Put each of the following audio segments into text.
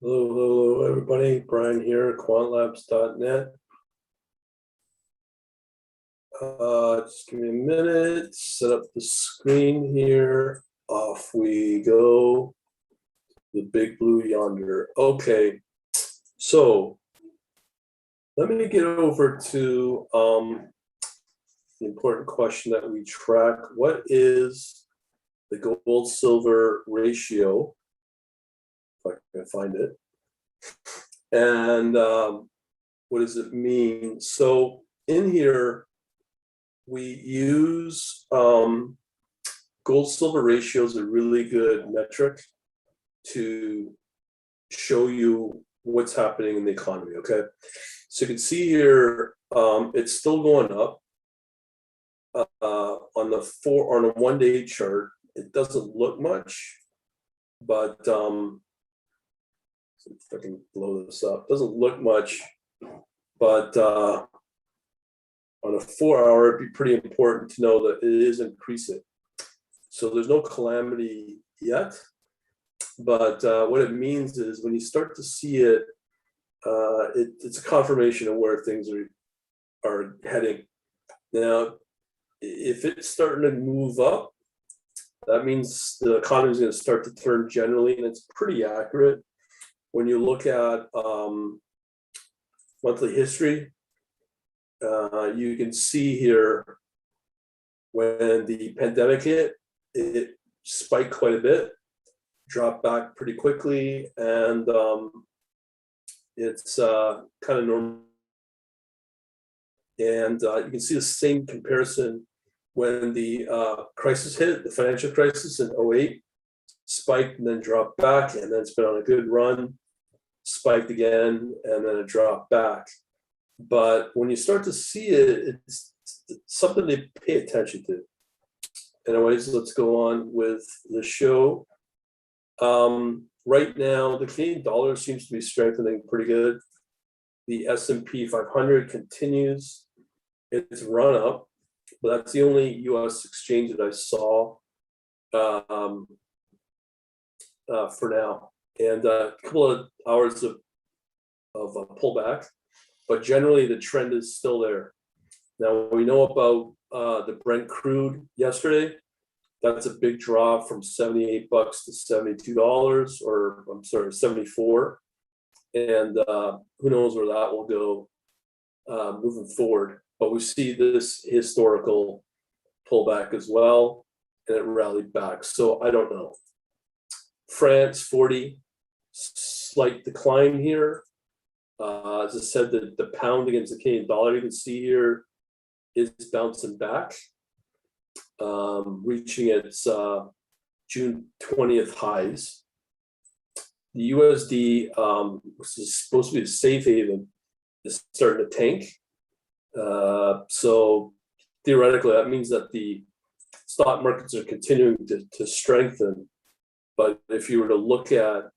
Hello, hello, everybody. Brian here, quantlabs.net. Just give me a minute, set up the screen here. Off we go. The big blue yonder. Okay, so let me get over to the important question that we track. What is the gold silver ratio? If I can find it. And what does it mean? So in here, we use gold silver ratio is a really good metric to show you what's happening in the economy. Okay, so you can see here it's still going up on a 1 day chart. It doesn't look much, but if I can blow this up, doesn't look much, but on a 4 hour, it'd be pretty important to know that it is increasing. So there's no calamity yet, but what it means is when you start to see it, it's a confirmation of where things are heading. Now, if it's starting to move up, that means the economy is going to start to turn generally, and it's pretty accurate. When you look at monthly history, you can see here when the pandemic hit, it spiked quite a bit, dropped back pretty quickly, and it's kind of normal. And you can see the same comparison when the crisis hit, the financial crisis in 08, spiked and then dropped back, and then it's been on a good run, spiked again, and then it dropped back. But when you start to see it, it's something to pay attention to. Anyways, let's go on with the show. Right now, the Canadian dollar seems to be strengthening pretty good. The S&P 500 continues its run up, but that's the only U.S. exchange that I saw for now. And a couple of hours of a pullback, but generally the trend is still there. Now we know about the Brent crude yesterday. That's a big drop from $78 to $72, or I'm sorry, 74. And who knows where that will go moving forward. But we see this historical pullback as well, and it rallied back. So I don't know. France 40, slight decline here. As I said, the pound against the Canadian dollar, you can see here, is bouncing back, reaching its June 20th highs. The USD, which is supposed to be a safe haven, is starting to tank. So theoretically, that means that the stock markets are continuing to strengthen. But if you were to look at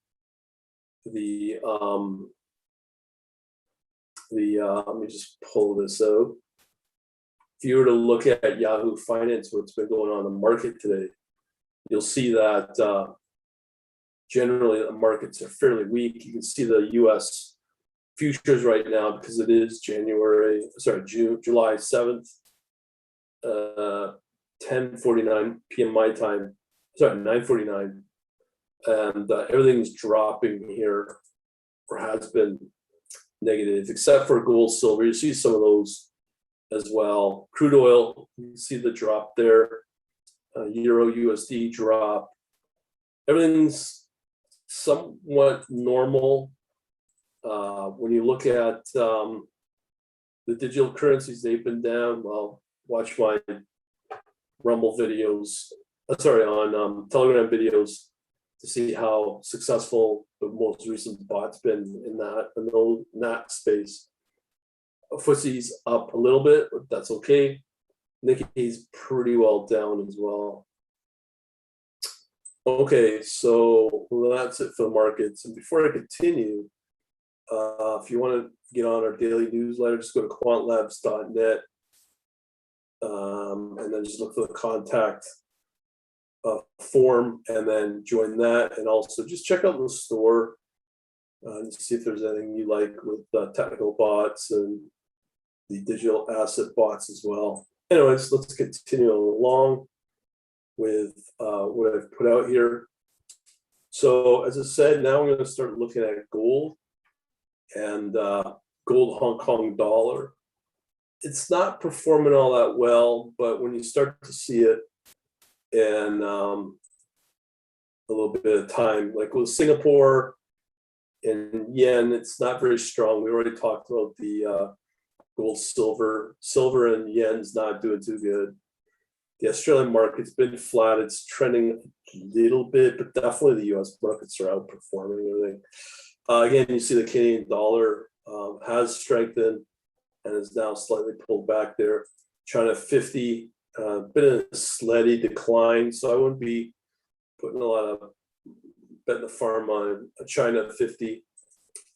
the let me just pull this out. If you were to look at Yahoo Finance, what's been going on in the market today, you'll see that generally the markets are fairly weak. You can see the U.S. futures right now because it is July 7th, 10:49 p.m. my time. Sorry, 9:49, and everything's dropping here, or has been negative, except for gold, silver. You see some of those as well. Crude oil, you see the drop there. Euro USD drop. Everything's somewhat normal. When you look at the digital currencies, they've been down. Well, watch my Rumble videos, on Telegram videos to see how successful the most recent bot's been in that space. FTSE's up a little bit, but that's okay. Nikkei's pretty well down as well. Okay, so that's it for the markets. And before I continue, if you want to get on our daily newsletter, just go to quantlabs.net, and then just look for the contact form and then join that. And also just check out the store. and see if there's anything you like with technical bots and the digital asset bots as well. Anyways, let's continue along with what I've put out here. So as I said, now I'm going to start looking at gold and gold Hong Kong dollar. It's not performing all that well, but when you start to see it in a little bit of time, like with Singapore and yen, it's not very strong. We already talked about the gold, silver and yen's not doing too good. The Australian market's been flat. It's trending a little bit, but definitely the US markets are outperforming everything. Again, you see the Canadian dollar has strengthened and is now slightly pulled back there. China 50, been in a steady decline, so I wouldn't be putting a lot of betting the farm on a China 50.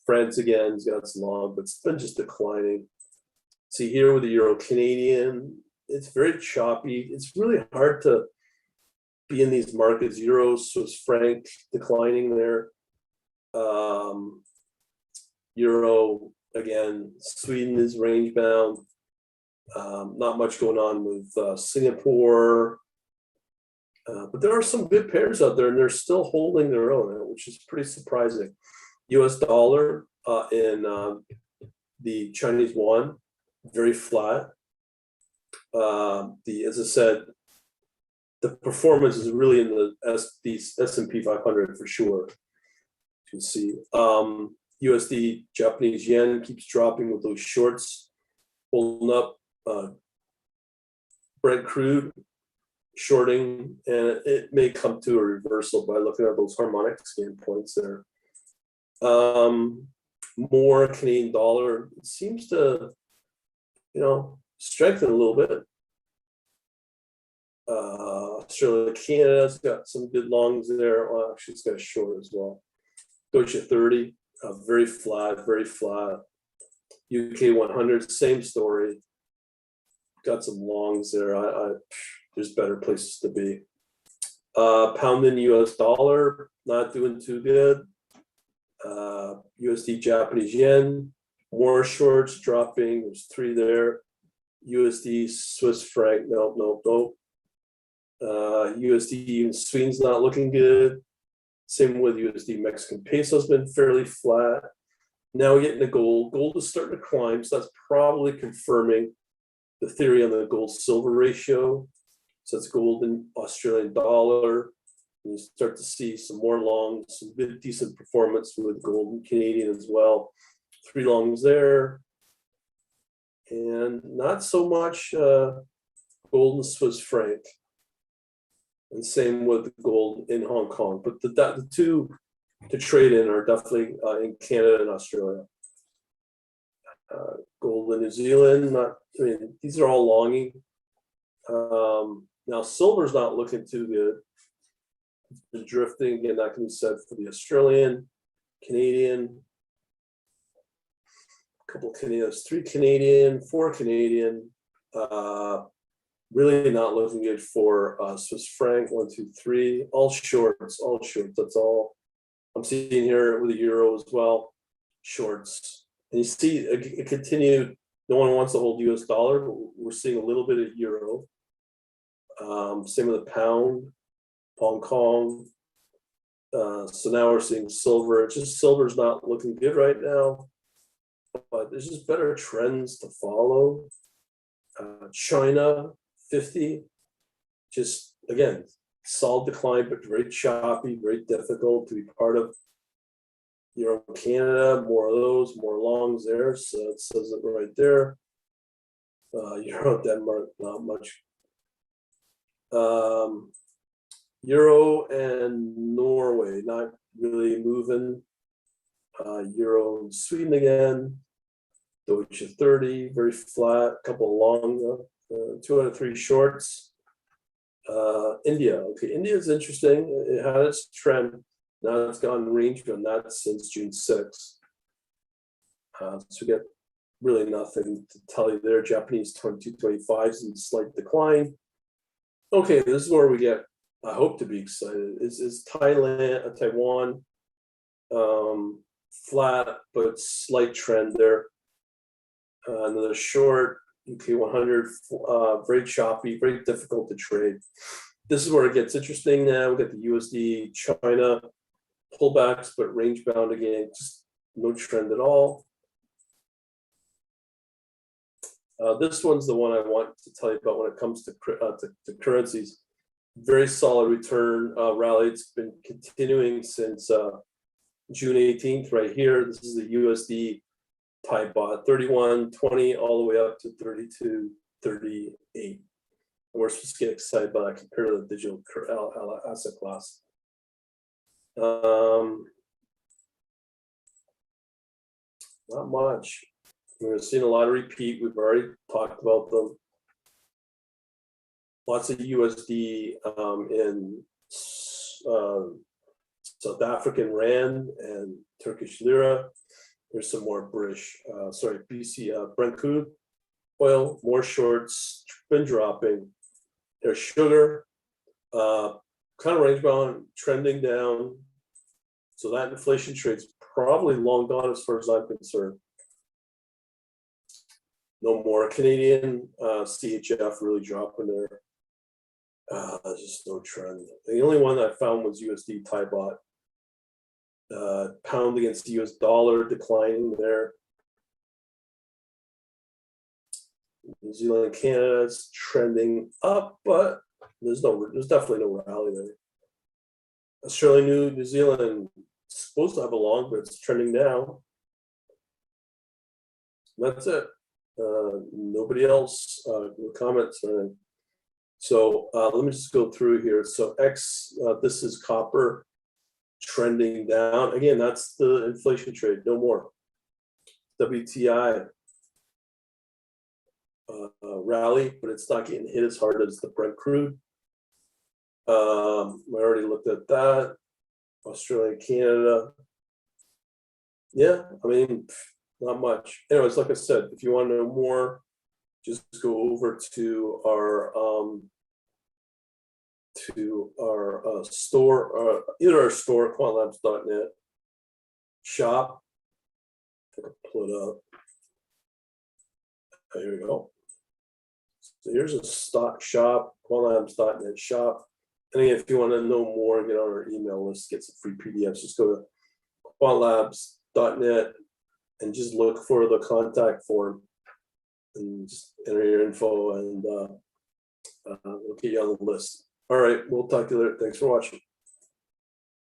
France again has got some long, but it's been just declining. See here with the Euro Canadian, it's very choppy. It's really hard to be in these markets. Euro, Swiss franc declining there. Euro again, Sweden is range bound. Not much going on with Singapore. But there are some good pairs out there, and they're still holding their own, which is pretty surprising. US dollar in the Chinese yuan, very flat. As I said, the performance is really in the S&P 500 for sure. You can see USD Japanese yen keeps dropping with those shorts holding up. Brent crude shorting, and it may come to a reversal by looking at those harmonic scan points there. More Canadian dollar, it seems to, strengthen a little bit. Australia, Canada's got some good longs there. Well, actually, it's got a short as well. Deutsche 30, very flat, very flat. UK 100, same story. Got some longs there. There's better places to be. Pound in US dollar, not doing too good. USD Japanese yen, more shorts dropping. There's 3 there. USD Swiss franc, nope. USD even Sweden's not looking good. Same with USD Mexican peso's been fairly flat. Now we get into gold. Gold is starting to climb, so that's probably confirming the theory on the gold silver ratio. So that's gold and Australian dollar. And you start to see some more longs, some good decent performance with gold and Canadian as well. 3 longs there. And not so much gold and Swiss franc. And same with gold in Hong Kong. But the 2 to trade in are definitely in Canada and Australia. Gold in New Zealand, these are all longing. Now silver's not looking too good. It's been drifting, again, that can be said for the Australian, Canadian, a couple of Canadians, 3 Canadian, 4 Canadian. Really not looking good for Swiss franc, 1, 2, 3, all shorts, that's all. I'm seeing here with the euro as well, shorts. And you see it continued, no one wants to hold US dollar, but we're seeing a little bit of euro. Same with the pound, Hong Kong. So now we're seeing silver. It's just silver's not looking good right now, but there's just better trends to follow. China 50, just again, solid decline, but very choppy, very difficult to be part of. Euro Canada, more of those, more longs there. So it says it right there. Euro Denmark, not much. Euro and Norway, not really moving. Euro and Sweden again. Deutsche 30, very flat. A couple of long, 2 out of 3 shorts. India, okay, India is interesting. It had its trend. Now it's gone range on that since June 6th. So we get really nothing to tell you there. Japanese 22.25s in slight decline. Okay, this is where we get, I hope to be excited, is Taiwan. flat but slight trend there. Another short, UK 100, very choppy, very difficult to trade. This is where it gets interesting now. We got the USD China pullbacks, but range bound again, just no trend at all. This one's the one I want to tell you about when it comes to currencies. Very solid return rally. It's been continuing since June 18th right here. This is the USD Thai baht, 31.20 all the way up to 32.38. We're supposed to get excited by that compared to the digital asset class. Not much. We're seeing a lot of repeat. We've already talked about them. Lots of USD in South African Rand and Turkish Lira. There's some more BC Brent crude oil, more shorts, been dropping. There's sugar, kind of range bound, trending down. So that inflation trade's probably long gone as far as I'm concerned. No more Canadian CHF really dropping there. There's just no trend. The only one I found was USD Thai baht. Pound against the US dollar declining there. New Zealand, Canada is trending up, but there's definitely no rally there. Australia, New Zealand supposed to have a long, but it's trending down. That's it. Nobody else comments or anything. So let me just go through here. So this is copper trending down. Again, that's the inflation trade, no more. WTI rally, but it's not getting hit as hard as the Brent crude. I already looked at that. Australia, Canada. Yeah, I mean, not much. Anyways, like I said, if you want to know more, just go over to our store, either our store, quantlabs.net, shop. I can pull it up. There we go. So here's a stock shop, quantlabs.net shop. And again, if you want to know more, get on our email list, get some free PDFs, just go to quantlabs.net and just look for the contact form and just enter your info and we'll get you on the list. All right, we'll talk to you later. Thanks for watching.